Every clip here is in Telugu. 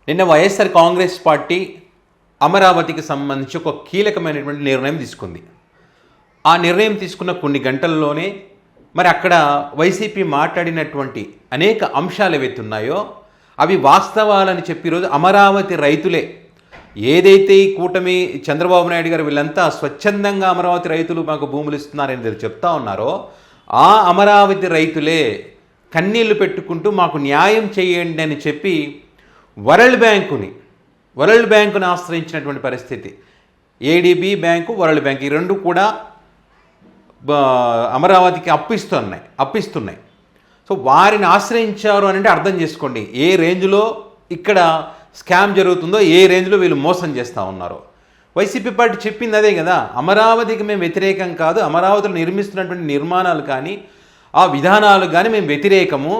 నిన్న వైఎస్ఆర్ కాంగ్రెస్ పార్టీ అమరావతికి సంబంధించి ఒక కీలకమైనటువంటి నిర్ణయం తీసుకుంది. ఆ నిర్ణయం తీసుకున్న కొన్ని గంటల్లోనే మరి అక్కడ వైసీపీ మాట్లాడినటువంటి అనేక అంశాలు ఏవైతే ఉన్నాయో అవి వాస్తవాలని చెప్పి ఈరోజు అమరావతి రైతులే ఏదైతే ఈ కూటమి చంద్రబాబు నాయుడు గారు వీళ్ళంతా స్వచ్ఛందంగా అమరావతి రైతులు మాకు భూములు ఇస్తున్నారని చెప్తా ఉన్నారో ఆ అమరావతి రైతులే కన్నీళ్లు పెట్టుకుంటూ మాకు న్యాయం చేయండి అని చెప్పి వరల్డ్ బ్యాంకుని ఆశ్రయించినటువంటి పరిస్థితి. ఏడీబీ బ్యాంకు, వరల్డ్ బ్యాంక్ ఈ రెండు కూడా అమరావతికి అప్పిస్తున్నాయి. సో వారిని ఆశ్రయించారు అని అంటే అర్థం చేసుకోండి ఏ రేంజ్లో ఇక్కడ స్కామ్ జరుగుతుందో, ఏ రేంజ్లో వీళ్ళు మోసం చేస్తూ ఉన్నారో. వైసీపీ పార్టీ చెప్పింది అదే కదా, అమరావతికి మేము వ్యతిరేకం కాదు, అమరావతిలో నిర్మిస్తున్నటువంటి నిర్మాణాలు కానీ ఆ విధానాలు కానీ మేము వ్యతిరేకము,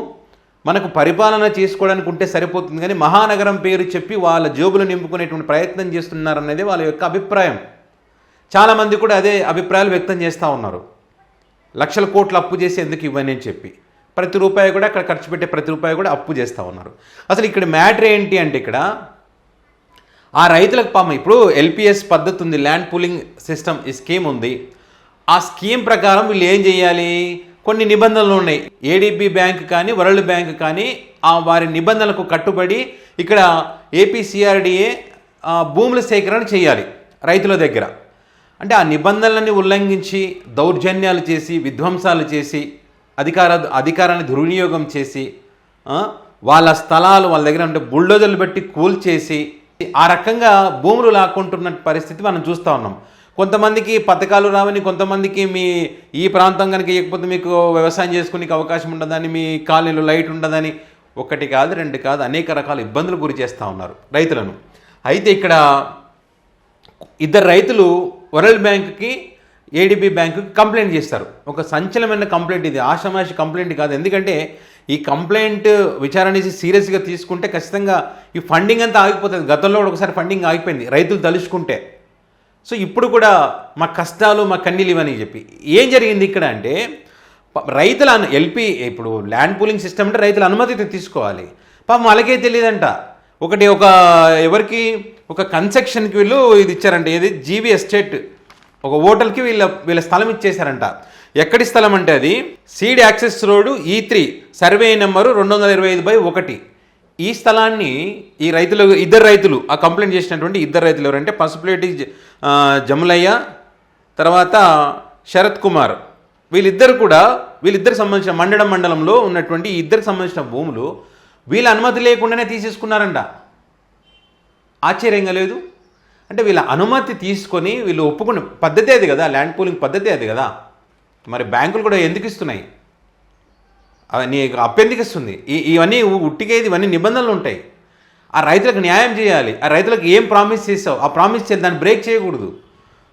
మనకు పరిపాలన చేసుకోవడానికి ఉంటే సరిపోతుంది కానీ మహానగరం పేరు చెప్పి వాళ్ళ జోబులు నింపుకునేటువంటి ప్రయత్నం చేస్తున్నారనేది వాళ్ళ యొక్క అభిప్రాయం. చాలామంది కూడా అదే అభిప్రాయాలు వ్యక్తం చేస్తూ ఉన్నారు. లక్షల కోట్లు అప్పు చేసి ఎందుకు ఇవ్వని అని చెప్పి ప్రతి రూపాయి కూడా అక్కడ ఖర్చు పెట్టే ప్రతి రూపాయి కూడా అప్పు చేస్తూ ఉన్నారు. అసలు ఇక్కడ మ్యాటర్ ఏంటి అంటే ఇక్కడ ఆ రైతులకు పాపం ఇప్పుడు ఎల్పిఎస్ పద్ధతి ఉంది, ల్యాండ్ పూలింగ్ సిస్టమ్ ఈ స్కీమ్ ఉంది. ఆ స్కీమ్ ప్రకారం వీళ్ళు ఏం చేయాలి, కొన్ని నిబంధనలు ఉన్నాయి. ఏడీబీ బ్యాంక్ కానీ వరల్డ్ బ్యాంక్ కానీ ఆ వారి నిబంధనలకు కట్టుబడి ఇక్కడ ఏపీసీఆర్డీఏ భూముల సేకరణ చేయాలి రైతుల దగ్గర. అంటే ఆ నిబంధనలని ఉల్లంఘించి దౌర్జన్యాలు చేసి విధ్వంసాలు చేసి అధికారాన్ని దుర్వినియోగం చేసి వాళ్ళ స్థలాలు వాళ్ళ దగ్గర ఉంటే బుల్డోజర్లు పెట్టి కూల్చేసి ఆ రకంగా భూములు లాక్కుంటున్న పరిస్థితి మనం చూస్తూ ఉన్నాం. కొంతమందికి పథకాలు రావని, కొంతమందికి మీ ఈ ప్రాంతం కనుక ఇవ్వకపోతే మీకు వ్యవసాయం చేసుకునే అవకాశం ఉండదని, మీ కాలనీలో లైట్ ఉండదని, ఒకటి కాదు రెండు కాదు అనేక రకాల ఇబ్బందులు గురి చేస్తూ ఉన్నారు రైతులను. అయితే ఇక్కడ ఇద్దరు రైతులు వరల్డ్ బ్యాంక్కి ఏడీబీ బ్యాంకుకి కంప్లైంట్ చేస్తారు. ఒక సంచలనమైన కంప్లైంట్ ఇది, ఆషామాషి కంప్లైంట్ కాదు. ఎందుకంటే ఈ కంప్లైంట్ విచారణ చేసి సీరియస్గా తీసుకుంటే ఖచ్చితంగా ఈ ఫండింగ్ అంతా ఆగిపోతుంది. గతంలో కూడా ఒకసారి ఫండింగ్ ఆగిపోయింది రైతులు తలుచుకుంటే. సో ఇప్పుడు కూడా మా కష్టాలు మా కన్నీళ్ళు ఇవని చెప్పి ఏం జరిగింది ఇక్కడ అంటే రైతుల ఇప్పుడు ల్యాండ్ పూలింగ్ సిస్టమ్ అంటే రైతుల అనుమతి తీసుకోవాలి. పాపం వాళ్ళకే తెలియదంట. ఎవరికి ఒక కన్స్ట్రక్షన్కి వీళ్ళు ఇది ఇచ్చారంట, ఏది జీవీ ఎస్టేట్ ఒక హోటల్కి వీళ్ళ స్థలం ఇచ్చేశారంట. ఎక్కడి స్థలం అంటే అది seed access road E3 survey number 225/1. ఈ స్థలాన్ని ఈ ఇద్దరు రైతులు ఆ కంప్లైంట్ చేసినటువంటి ఇద్దరు రైతులు ఎవరంటే పసుపులేటి జములయ్య, తర్వాత శరత్ కుమార్, వీళ్ళిద్దరికి సంబంధించిన మండలంలో ఉన్నటువంటి ఇద్దరికి సంబంధించిన భూములు వీళ్ళ అనుమతి లేకుండానే తీసేసుకున్నారంట. ఆశ్చర్యంగా లేదు? అంటే వీళ్ళ అనుమతి తీసుకొని వీళ్ళు ఒప్పుకున్న పద్ధతి అది కదా, ల్యాండ్ పూలింగ్ పద్ధతి అది కదా. మరి బ్యాంకులు కూడా ఎందుకు ఇస్తున్నాయి, అవన్నీ అప్పెందుకు ఇస్తుంది? ఇవన్నీ ఉట్టికేది, ఇవన్నీ నిబంధనలు ఉంటాయి. ఆ రైతులకు న్యాయం చేయాలి. ఆ రైతులకు ఏం ప్రామిస్ చేసావు ఆ ప్రామిస్ చేయాలి, దాన్ని బ్రేక్ చేయకూడదు.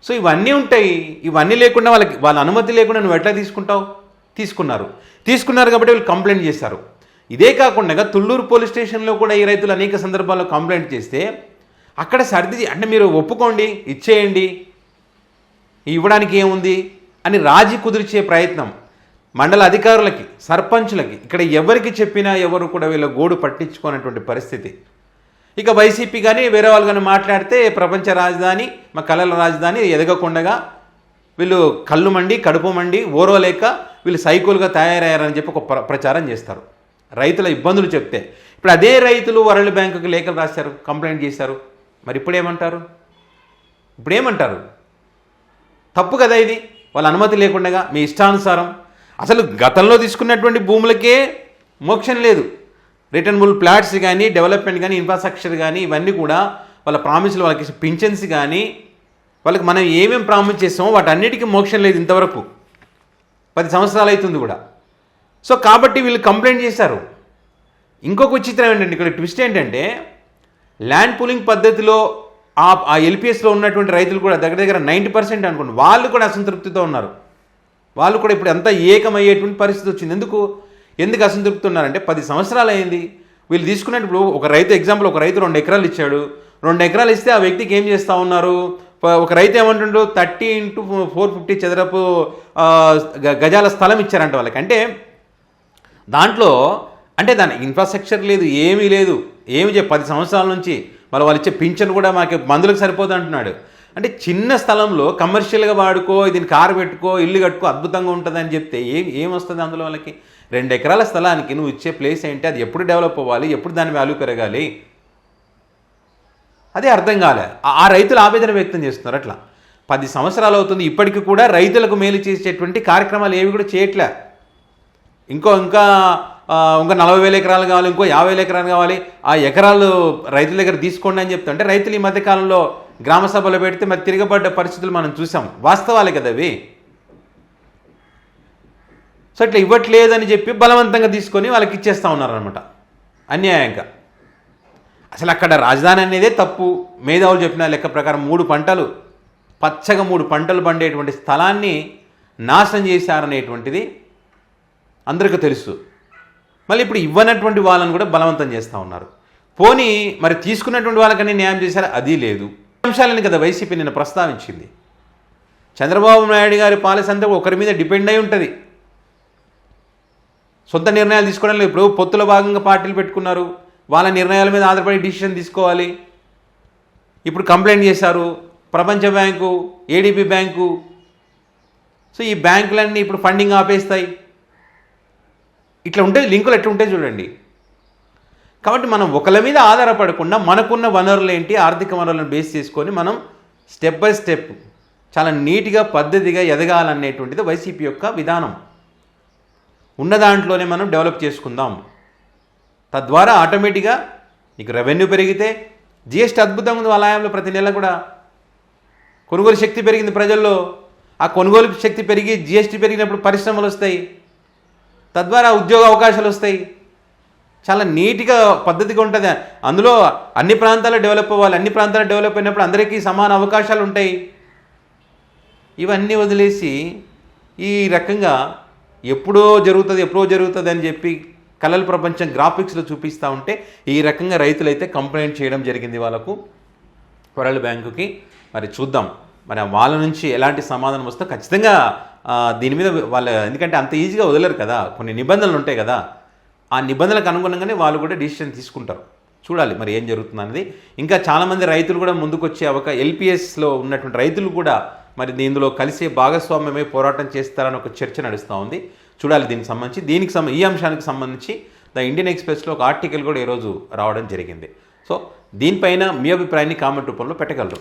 సో ఇవన్నీ ఉంటాయి. ఇవన్నీ లేకుండా వాళ్ళ అనుమతి లేకుండా నువ్వు ఎట్లా తీసుకున్నారు కాబట్టి వీళ్ళు కంప్లైంట్ చేశారు. ఇదే కాకుండా తుళ్ళూరు పోలీస్ స్టేషన్లో కూడా ఈ రైతులు అనేక సందర్భాల్లో కంప్లైంట్ చేస్తే అక్కడ అంటే మీరు ఒప్పుకోండి, ఇచ్చేయండి, ఇవ్వడానికి ఏముంది అని రాజీ కుదిర్చే ప్రయత్నం మండల అధికారులకి, సర్పంచులకి, ఇక్కడ ఎవరికి చెప్పినా ఎవరు కూడా వీళ్ళ గోడు పట్టించుకోనటువంటి పరిస్థితి. ఇక వైసీపీ కానీ వేరే వాళ్ళు కానీ మాట్లాడితే ప్రపంచ రాజధాని, మా కళల రాజధాని ఎదగకుండగా వీళ్ళు కళ్ళు మండి కడుపు మండి ఓర్వలేక వీళ్ళు సైకోలుగా తయారయ్యారని చెప్పి ఒక ప్రచారం చేస్తారు. రైతుల ఇబ్బందులు చెప్తే ఇప్పుడు అదే రైతులు వరల్డ్ బ్యాంకుకి లేఖలు రాశారు, కంప్లైంట్ చేశారు. మరి ఇప్పుడేమంటారు? తప్పు కదా ఇది, వాళ్ళ అనుమతి లేకుండా మీ ఇష్టానుసారం. అసలు గతంలో తీసుకున్నటువంటి భూములకే మోక్షం లేదు. రిటర్నబుల్ ప్లాట్స్ కానీ, డెవలప్మెంట్ కానీ, ఇన్ఫ్రాస్ట్రక్చర్ కానీ ఇవన్నీ కూడా వాళ్ళ ప్రామిస్లు, వాళ్ళకి పింఛన్స్ కానీ, వాళ్ళకి మనం ఏమేమి ప్రామిస్ చేస్తామో వాటన్నిటికీ మోక్షం లేదు ఇంతవరకు. 10 సంవత్సరాలు అవుతుంది కూడా. సో కాబట్టి వీళ్ళు కంప్లైంట్ చేశారు. ఇంకొక విచిత్రం ఏంటంటే ఇక్కడ ట్విస్ట్ ఏంటంటే ల్యాండ్ పూలింగ్ పద్ధతిలో ఆ ఎల్పిఎస్లో ఉన్నటువంటి రైతులు కూడా దగ్గర 90% అనుకోండి వాళ్ళు కూడా అసంతృప్తితో ఉన్నారు. వాళ్ళు కూడా ఇప్పుడు అంతా ఏకమయ్యేటువంటి పరిస్థితి వచ్చింది. ఎందుకు అసంతృప్తి ఉన్నారంటే 10 సంవత్సరాలు అయింది వీళ్ళు తీసుకున్నప్పుడు. ఒక రైతు ఎగ్జాంపుల్, ఒక రైతు 2 ఎకరాలు ఇచ్చాడు. 2 ఎకరాలు ఇస్తే ఆ వ్యక్తికి ఏం చేస్తూ ఉన్నారు, ఒక రైతు ఏమంటుండో 30 × 450 చదరపు గజాల స్థలం ఇచ్చారంట వాళ్ళకి. అంటే దాంట్లో అంటే దాని ఇన్ఫ్రాస్ట్రక్చర్ లేదు, ఏమీ లేదు, ఏమి 10 సంవత్సరాల నుంచి వాళ్ళు ఇచ్చే పింఛన్ కూడా మాకు మందులకు సరిపోదు అంటున్నాడు. అంటే చిన్న స్థలంలో కమర్షియల్గా వాడుకో, దీన్ని కారు పెట్టుకో, ఇల్లు కట్టుకో, అద్భుతంగా ఉంటుందని చెప్తే ఏమొస్తుంది అందులో వాళ్ళకి? 2 ఎకరాల స్థలానికి నువ్వు ఇచ్చే ప్లేస్ ఏంటి, అది ఎప్పుడు డెవలప్ అవ్వాలి, ఎప్పుడు దాని వాల్యూ పెరగాలి, అదే అర్థం కాలే. ఆ రైతులు ఆవేదన వ్యక్తం చేస్తున్నారు. అట్లా 10 సంవత్సరాలు అవుతుంది, ఇప్పటికి కూడా రైతులకు మేలు చేసేటువంటి కార్యక్రమాలు ఏవి కూడా చేయట్లే. ఇంకా 40,000 ఎకరాలు కావాలి, ఇంకో 50,000 ఎకరాలు కావాలి, ఆ ఎకరాలు రైతుల దగ్గర తీసుకోండి అని చెప్తుంటే రైతులు ఈ మధ్యకాలంలో గ్రామ సభలో పెడితే మరి తిరగబడ్డ పరిస్థితులు మనం చూసాం. వాస్తవాలే కదా అవి. సో ఇట్లా ఇవ్వట్లేదని చెప్పి బలవంతంగా తీసుకొని వాళ్ళకి ఇచ్చేస్తూ ఉన్నారనమాట అన్యాయంగా. అసలు అక్కడ రాజధాని అనేదే తప్పు. మేధావులు చెప్పిన లెక్క ప్రకారం 3 పంటలు పచ్చగా 3 పంటలు పండేటువంటి స్థలాన్ని నాశనం చేశారనేటువంటిది అందరికీ తెలుసు. మళ్ళీ ఇప్పుడు ఇవ్వనటువంటి వాళ్ళని కూడా బలవంతం చేస్తూ ఉన్నారు. పోనీ మరి తీసుకున్నటువంటి వాళ్ళకన్నీ న్యాయం చేశారు, అది లేదు. అంశాలని కదా వైసీపీ నిన్న ప్రస్తావించింది. చంద్రబాబు నాయుడు గారి పాలసీ అంతా ఒకరి మీద డిపెండ్ అయి ఉంటుంది. సొంత నిర్ణయాలు తీసుకోవడం లేదు. ఇప్పుడు పొత్తులో భాగంగా పార్టీలు పెట్టుకున్నారు, వాళ్ళ నిర్ణయాల మీద ఆధారపడి డిసిషన్ తీసుకోవాలి. ఇప్పుడు కంప్లైంట్ చేశారు ప్రపంచ బ్యాంకు, ఏడీబీ బ్యాంకు. సో ఈ బ్యాంకులన్నీ ఇప్పుడు ఫండింగ్ ఆపేస్తాయి. ఇట్లా ఉంటుంది, లింకులు ఎట్లా ఉంటాయి చూడండి. కాబట్టి మనం ఒకళ్ళ మీద ఆధారపడకుండా మనకున్న వనరులు ఏంటి, ఆర్థిక వనరులను బేస్ చేసుకొని మనం స్టెప్ బై స్టెప్ చాలా నీట్గా పద్ధతిగా ఎదగాలనేటువంటిది వైసీపీ యొక్క విధానం. ఉన్న దాంట్లోనే మనం డెవలప్ చేసుకుందాం. తద్వారా ఆటోమేటిక్గా నీకు రెవెన్యూ పెరిగితే, జిఎస్టీ అద్భుతంగా ఉంది వాళ్ళ ఆయంలో. ప్రతి నెల కూడా కొనుగోలు శక్తి పెరిగింది ప్రజల్లో. ఆ కొనుగోలు శక్తి పెరిగి జిఎస్టీ పెరిగినప్పుడు పరిశ్రమలు వస్తాయి, తద్వారా ఉద్యోగ అవకాశాలు వస్తాయి. చాలా నీట్గా పద్ధతిగా ఉంటుంది. అందులో అన్ని ప్రాంతాలు డెవలప్ అవ్వాలి. అన్ని ప్రాంతాలు డెవలప్ అయినప్పుడు అందరికీ సమాన అవకాశాలు ఉంటాయి. ఇవన్నీ వదిలేసి ఈ రకంగా ఎప్పుడో జరుగుతుంది అని చెప్పి కళల ప్రపంచం గ్రాఫిక్స్లో చూపిస్తూ ఉంటే ఈ రకంగా రైతులైతే కంప్లైంట్ చేయడం జరిగింది వాళ్ళకు, వరల్డ్ బ్యాంకుకి. మరి చూద్దాం మరి వాళ్ళ నుంచి ఎలాంటి సమాధానం వస్తుందో. ఖచ్చితంగా దీని మీద ఎందుకంటే అంత ఈజీగా వదలరు కదా, కొన్ని నిబంధనలు ఉంటాయి కదా. ఆ నిబంధనలకు అనుగుణంగానే వాళ్ళు కూడా డిసిషన్ తీసుకుంటారు. చూడాలి మరి ఏం జరుగుతుంది అనేది. ఇంకా చాలామంది రైతులు కూడా ముందుకు వచ్చే ఎల్పిఎస్లో ఉన్నటువంటి రైతులు కూడా మరి ఇందులో కలిసే భాగస్వామ్యమై పోరాటం చేస్తారని ఒక చర్చ నడుస్తూ ఉంది. చూడాలి దీనికి సంబంధించి. ఈ అంశానికి సంబంధించి ద ఇండియన్ ఎక్స్ప్రెస్లో ఒక ఆర్టికల్ కూడా ఈరోజు రావడం జరిగింది. సో దీనిపైన మీ అభిప్రాయాన్ని కామెంట్ రూపంలో పెట్టగలరు.